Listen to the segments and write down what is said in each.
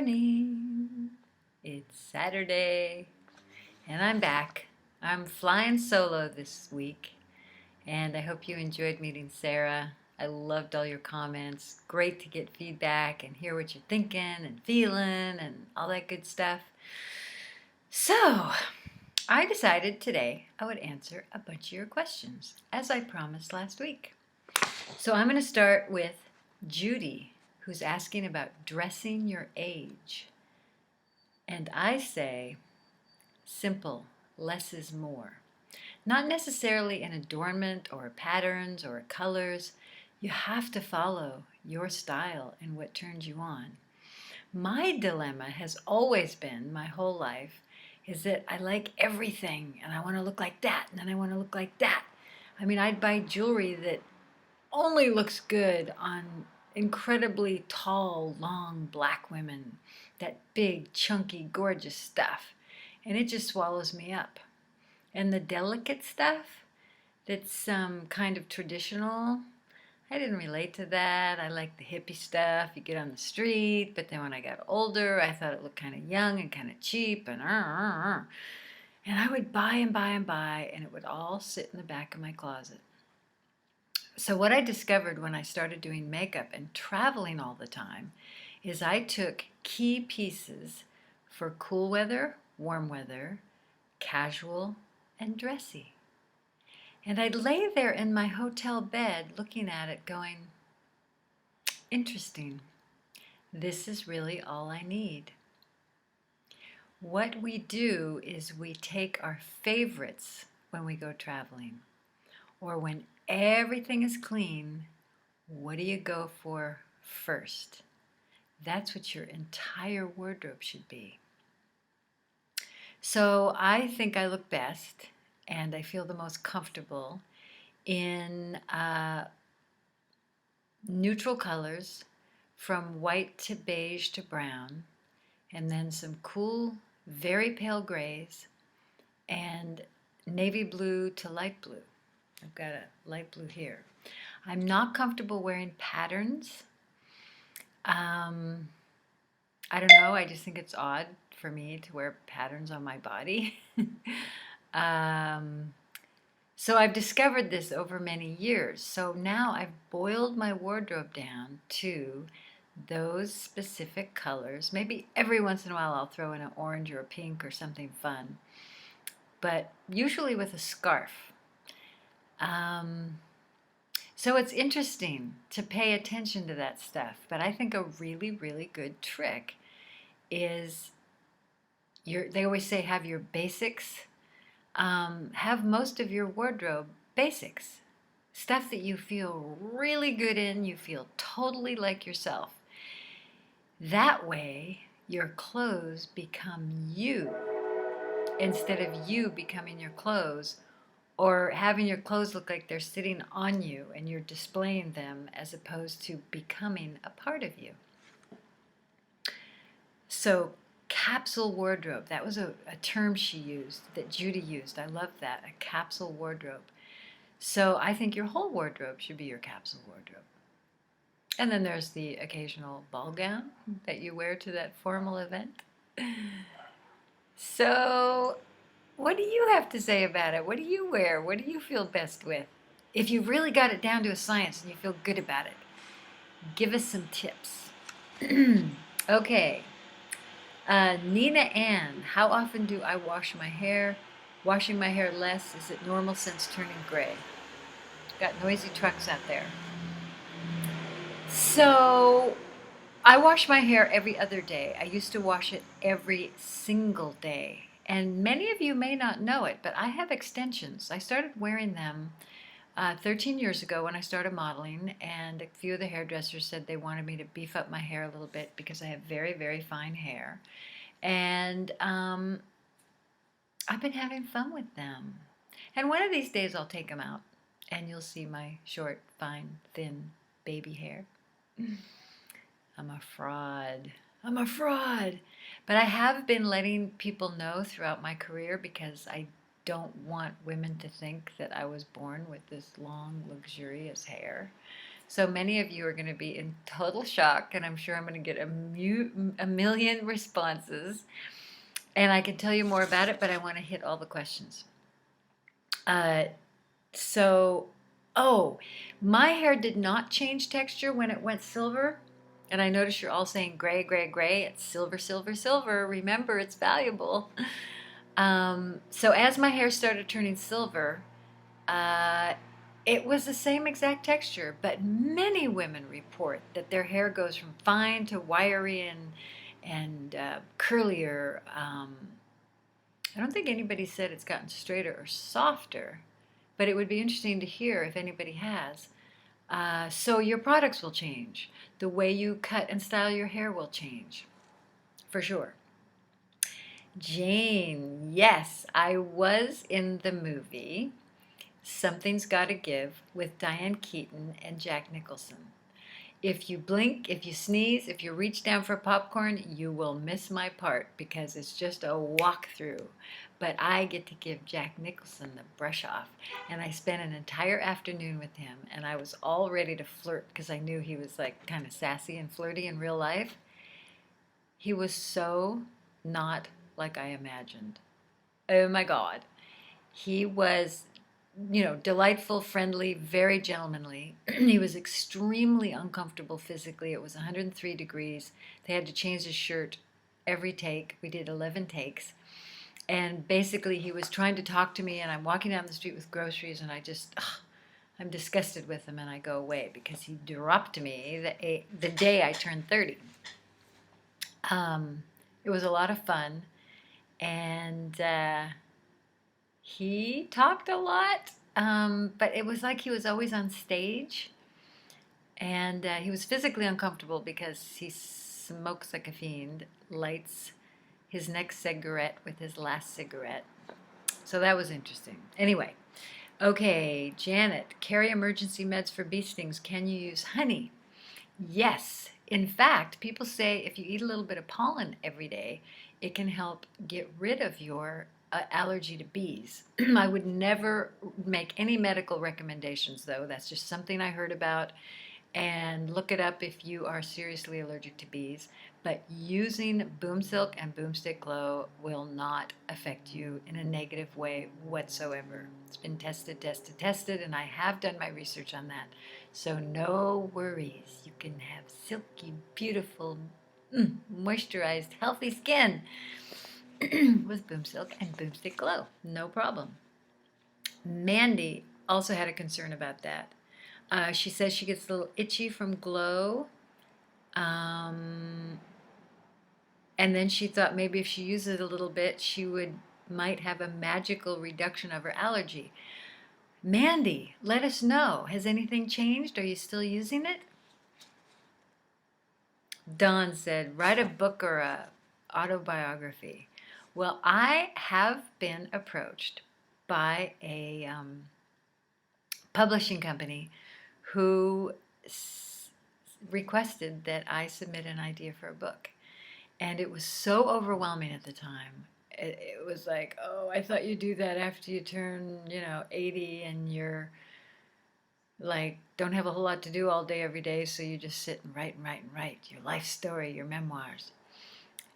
morning. It's Saturday, and I'm back. I'm flying solo this week, and I hope you enjoyed meeting Sarah. I loved all your comments. Great to get feedback and hear what you're thinking and feeling and all that good stuff. So, I decided today I would answer a bunch of your questions, as I promised last week. So, I'm going to start with Judy, who's asking about dressing your age. And I say, simple, less is more. Not necessarily in adornment or patterns or colors. You have to follow your style and what turns you on. My dilemma has always been, my whole life, is that I like everything and I want to look like that and then I want to look like that. I mean, I'd buy jewelry that only looks good on incredibly tall, long black women, that big, chunky, gorgeous stuff, and it just swallows me up. And the delicate stuff that's kind of traditional, I didn't relate to that. I like the hippie stuff you get on the street, but then when I got older, I thought it looked kind of young and kind of cheap, and I would buy and buy and buy, and it would all sit in the back of my closet. So what I discovered when I started doing makeup and traveling all the time is I took key pieces for cool weather, warm weather, casual, and dressy. And I'd lay there in my hotel bed looking at it going, interesting, this is really all I need. What we do is we take our favorites when we go traveling, or when everything is clean, what do you go for first? That's what your entire wardrobe should be. So I think I look best and I feel the most comfortable in neutral colors from white to beige to brown, and then some cool, very pale grays and navy blue to light blue. I've got a light blue here. I'm not comfortable wearing patterns. I don't know, I just think it's odd for me to wear patterns on my body. So I've discovered this over many years. So now I've boiled my wardrobe down to those specific colors. Maybe every once in a while I'll throw in an orange or a pink or something fun, but usually with a scarf. So it's interesting to pay attention to that stuff, but I think a really, really good trick is they always say have your basics. Have most of your wardrobe basics, stuff that you feel really good in, you feel totally like yourself. That way, your clothes become you instead of you becoming your clothes, or having your clothes look like they're sitting on you and you're displaying them as opposed to becoming a part of you. So capsule wardrobe, that was a term she used, that Judy used. I love that, a capsule wardrobe. So I think your whole wardrobe should be your capsule wardrobe. And then there's the occasional ball gown that you wear to that formal event. So what do you have to say about it? What do you wear? What do you feel best with? If you've really got it down to a science and you feel good about it, give us some tips. Okay. Nina Ann, how often do I wash my hair? Washing my hair less, is it normal since turning gray? Got noisy trucks out there. So I wash my hair every other day. I used to wash it every single day. And many of you may not know it, but I have extensions. I started wearing them 13 years ago when I started modeling, and a few of the hairdressers said they wanted me to beef up my hair a little bit because I have very, very fine hair. And I've been having fun with them. And one of these days I'll take them out and you'll see my short, fine, thin baby hair. I'm a fraud. I'm a fraud. But I have been letting people know throughout my career because I don't want women to think that I was born with this long, luxurious hair. So many of you are going to be in total shock, and I'm sure I'm going to get a million responses. And I can tell you more about it, but I want to hit all the questions. Uh, so, oh, my hair did not change texture when it went silver. And I notice you're all saying gray, gray, gray. It's silver, silver, silver. Remember, it's valuable. So as my hair started turning silver, uh, it was the same exact texture, but many women report that their hair goes from fine to wiry and curlier. I don't think anybody said it's gotten straighter or softer, but it would be interesting to hear if anybody has. So your products will change. The way you cut and style your hair will change, for sure. Jane, yes, I was in the movie Something's Gotta Give with Diane Keaton and Jack Nicholson. If you blink, if you sneeze, if you reach down for popcorn, you will miss my part because it's just a walkthrough. But I get to give Jack Nicholson the brush off. And I spent an entire afternoon with him, and I was all ready to flirt because I knew he was like kind of sassy and flirty in real life. He was so not like I imagined. Oh my God. He was, delightful, friendly, very gentlemanly. He was extremely uncomfortable physically. It was 103 degrees. They had to change his shirt every take. We did 11 takes. And basically, he was trying to talk to me, and I'm walking down the street with groceries, and I'm disgusted with him, and I go away because he dropped me the day I turned 30. It was a lot of fun, and he talked a lot, but it was like he was always on stage, and he was physically uncomfortable because he smokes like a fiend, lights his next cigarette with his last cigarette. So that was interesting. Anyway, okay, Janet, carry emergency meds for bee stings. Can you use honey? Yes. In fact, people say if you eat a little bit of pollen every day, it can help get rid of your allergy to bees. I would never make any medical recommendations, though. That's just something I heard about. And look it up if you are seriously allergic to bees. But using Boom Silk and Boomstick Glow will not affect you in a negative way whatsoever. It's been tested, tested, tested, and I have done my research on that. So no worries. You can have silky, beautiful, moisturized, healthy skin with Boom Silk and Boomstick Glow. No problem. Mandy also had a concern about that. She says she gets a little itchy from Glow. And then she thought maybe if she uses it a little bit, she might have a magical reduction of her allergy. Mandy, let us know. Has anything changed? Are you still using it? Dawn said, write a book or a autobiography. Well, I have been approached by a publishing company who requested that I submit an idea for a book. And it was so overwhelming at the time. It was like, oh, I thought you'd do that after you turn, 80 and you're like, don't have a whole lot to do all day, every day. So you just sit and write and write and write your life story, your memoirs.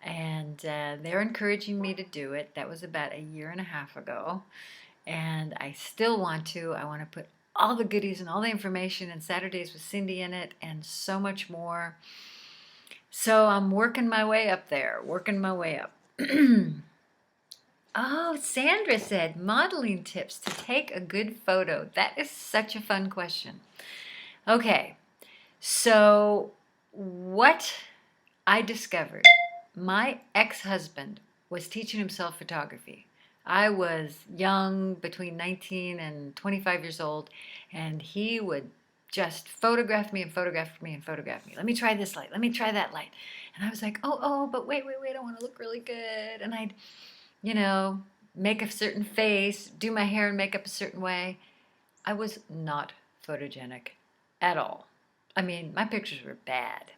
And they're encouraging me to do it. That was about a year and a half ago. And I still want to. I want to put all the goodies and all the information and Saturdays with Cindy in it and so much more. So I'm working my way up there, working my way up. Oh, Sandra said, modeling tips to take a good photo. That is such a fun question. Okay, so what I discovered, my ex-husband was teaching himself photography. I was young, between 19 and 25 years old, and he would just photograph me and photograph me and photograph me. Let me try this light. Let me try that light. And I was like, oh, but wait. I want to look really good. And I'd, make a certain face, do my hair and makeup a certain way. I was not photogenic at all. I mean, my pictures were bad.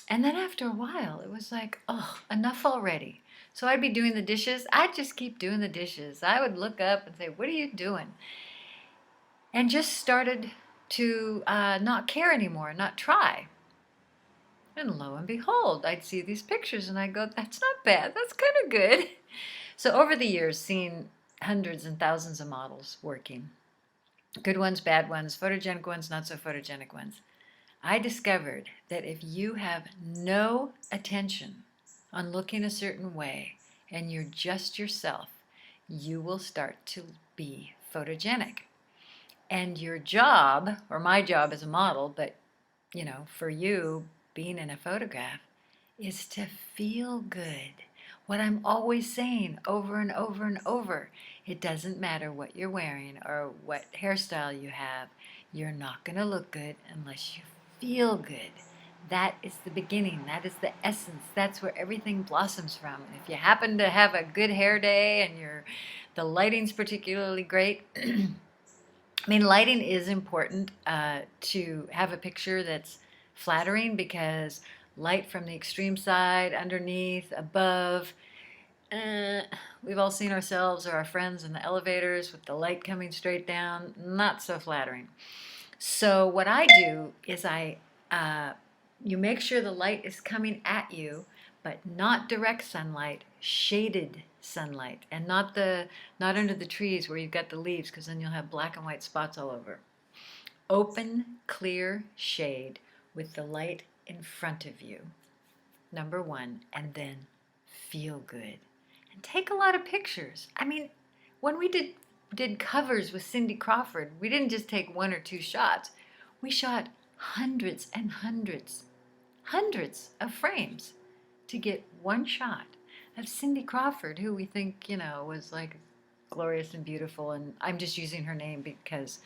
And then after a while, it was like, oh, enough already. So I'd be doing the dishes. I'd just keep doing the dishes. I would look up and say, what are you doing? And just started to not care anymore, not try. And lo and behold, I'd see these pictures and I'd go, that's not bad, that's kind of good. So over the years, seeing hundreds and thousands of models working, good ones, bad ones, photogenic ones, not so photogenic ones, I discovered that if you have no attention on looking a certain way and you're just yourself, you will start to be photogenic. And your job, or my job as a model, but for you being in a photograph, is to feel good. What I'm always saying over and over and over, it doesn't matter what you're wearing or what hairstyle you have, you're not going to look good unless you feel good. That is the beginning. That is the essence. That's where everything blossoms from. And if you happen to have a good hair day and the lighting's particularly great, I mean, lighting is important to have a picture that's flattering, because light from the extreme side, underneath, above, we've all seen ourselves or our friends in the elevators with the light coming straight down, not so flattering. So what I do is you make sure the light is coming at you, but not direct sunlight, shaded sunlight, and not under the trees where you've got the leaves, because then you'll have black and white spots all over. Open, clear shade with the light in front of you, number one, and then feel good. And take a lot of pictures. I mean, when we did covers with Cindy Crawford, we didn't just take one or two shots. We shot hundreds and hundreds of frames to get one shot of Cindy Crawford, who we think, was like glorious and beautiful, and I'm just using her name because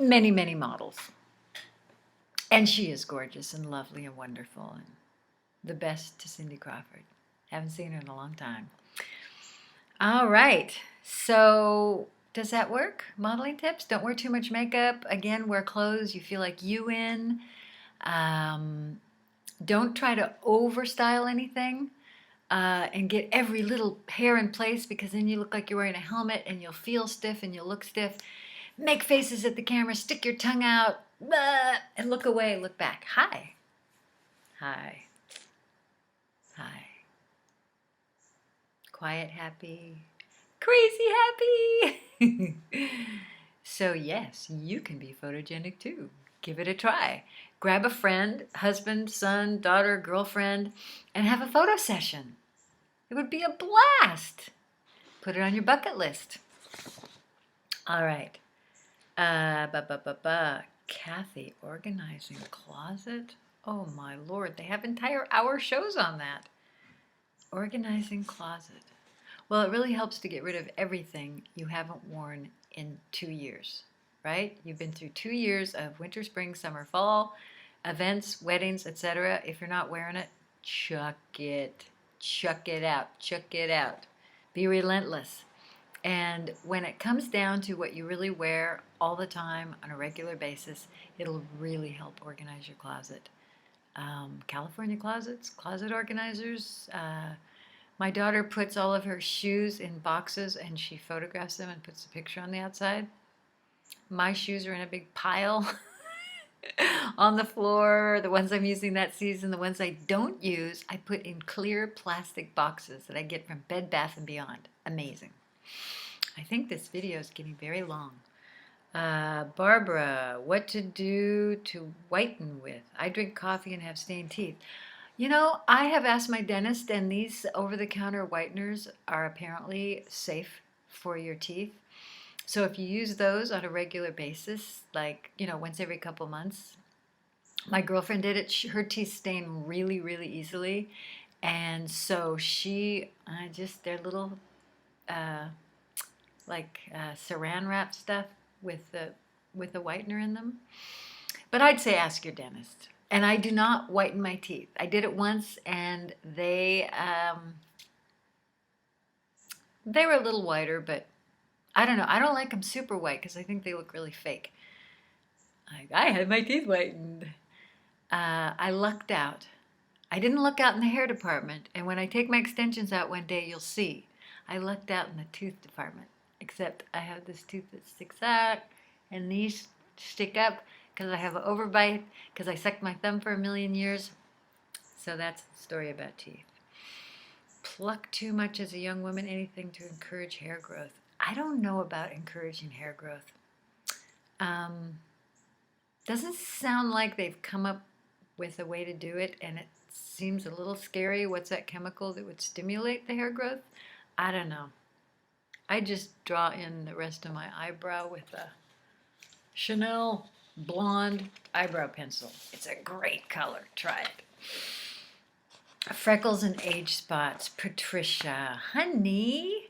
many, many models. And she is gorgeous and lovely and wonderful, and the best to Cindy Crawford. Haven't seen her in a long time. All right, so does that work? Modeling tips: don't wear too much makeup. Again, wear clothes you feel like you in. Don't try to overstyle anything and get every little hair in place, because then you look like you're wearing a helmet and you'll feel stiff and you'll look stiff. Make faces at the camera, stick your tongue out, and look away, look back. Hi. Hi. Hi. Quiet, happy, crazy happy. So yes, you can be photogenic too. Give it a try. Grab a friend, husband, son, daughter, girlfriend, and have a photo session. It would be a blast. Put it on your bucket list. All right. Kathy, organizing closet. Oh my Lord, they have entire hour shows on that. Organizing closet. Well, it really helps to get rid of everything you haven't worn in 2 years, right? You've been through 2 years of winter, spring, summer, fall, events, weddings, etc. If you're not wearing it, chuck it. Chuck it out. Chuck it out. Be relentless. And when it comes down to what you really wear all the time on a regular basis, it'll really help organize your closet. California closets, closet organizers. My daughter puts all of her shoes in boxes and she photographs them and puts a picture on the outside. My shoes are in a big pile on the floor. The ones I'm using that season, the ones I don't use, I put in clear plastic boxes that I get from Bed Bath & Beyond. Amazing. I think this video is getting very long. Barbara, what to do to whiten with? I drink coffee and have stained teeth. I have asked my dentist, and these over-the-counter whiteners are apparently safe for your teeth. So if you use those on a regular basis, like, once every couple months. My girlfriend did it. Her teeth stain really, really easily. And so they're little, saran wrap stuff with the whitener in them. But I'd say ask your dentist. And I do not whiten my teeth. I did it once, and they were a little whiter, but I don't know. I don't like them super white because I think they look really fake. I had my teeth whitened. I lucked out. I didn't luck out in the hair department, and when I take my extensions out one day, you'll see. I lucked out in the tooth department, except I have this tooth that sticks out, and these stick up because I have an overbite, because I sucked my thumb for a million years. So that's the story about teeth. Pluck too much as a young woman, anything to encourage hair growth. I don't know about encouraging hair growth. Doesn't sound like they've come up with a way to do it, and it seems a little scary. What's that chemical that would stimulate the hair growth? I don't know. I just draw in the rest of my eyebrow with a Chanel blonde eyebrow pencil. It's a great color. Try it. Freckles and age spots. Patricia, honey,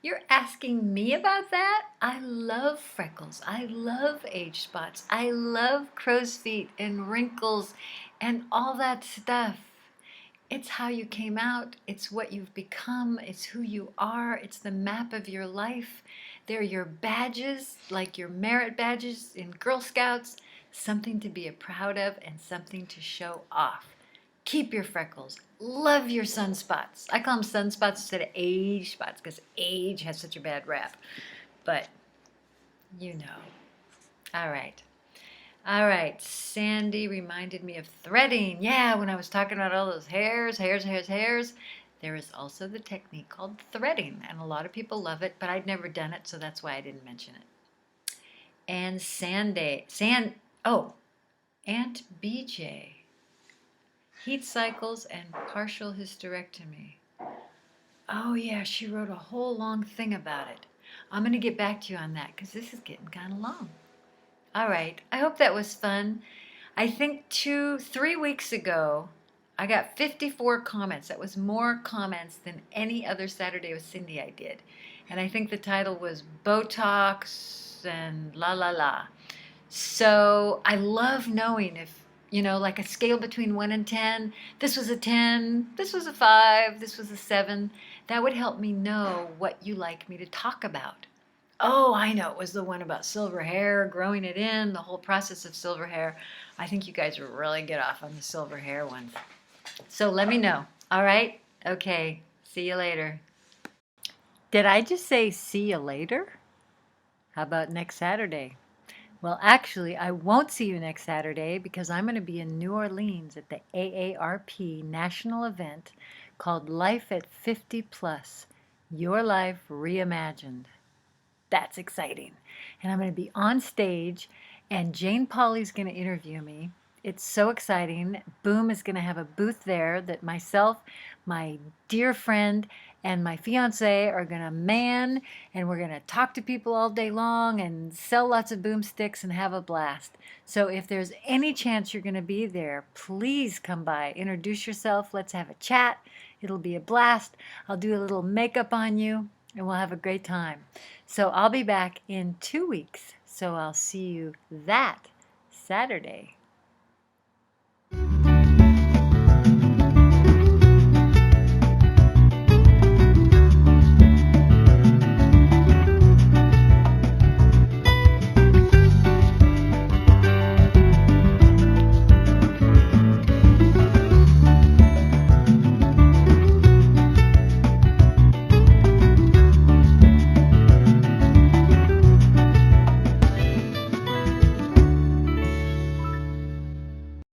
you're asking me about that? I love freckles. I love age spots. I love crow's feet and wrinkles and all that stuff. It's how you came out. It's what you've become. It's who you are. It's the map of your life. They're your badges, like your merit badges in Girl Scouts. Something to be proud of and something to show off. Keep your freckles. Love your sunspots. I call them sunspots instead of age spots because age has such a bad rap. But, you know. All right. All right. Sandy reminded me of threading. Yeah, when I was talking about all those hairs. There is also the technique called threading. And a lot of people love it, but I'd never done it, so that's why I didn't mention it. And Aunt BJ. Heat cycles and partial hysterectomy. Oh yeah, she wrote a whole long thing about it. I'm going to get back to you on that because this is getting kind of long. All right, I hope that was fun. I think 3 weeks ago, I got 54 comments. That was more comments than any other Saturday with Cindy I did. And I think the title was Botox and la la la. So I love knowing if, like a scale between 1 and 10, this was a 10, this was a 5, this was a 7. That would help me know what you like me to talk about. Oh, I know, it was the one about silver hair, growing it in, the whole process of silver hair. I think you guys will really get off on the silver hair ones. So let me know. All right? Okay. See you later. Did I just say see you later? How about next Saturday? Well, actually, I won't see you next Saturday because I'm going to be in New Orleans at the AARP national event called Life at 50 Plus, Your Life Reimagined. That's exciting. And I'm going to be on stage, and Jane Pauley's going to interview me. It's so exciting. Boom is going to have a booth there that myself, my dear friend, and my fiance are going to man, and we're going to talk to people all day long and sell lots of boomsticks and have a blast. So if there's any chance you're going to be there, please come by, introduce yourself, let's have a chat. It'll be a blast. I'll do a little makeup on you, and we'll have a great time. So I'll be back in 2 weeks, so I'll see you that Saturday.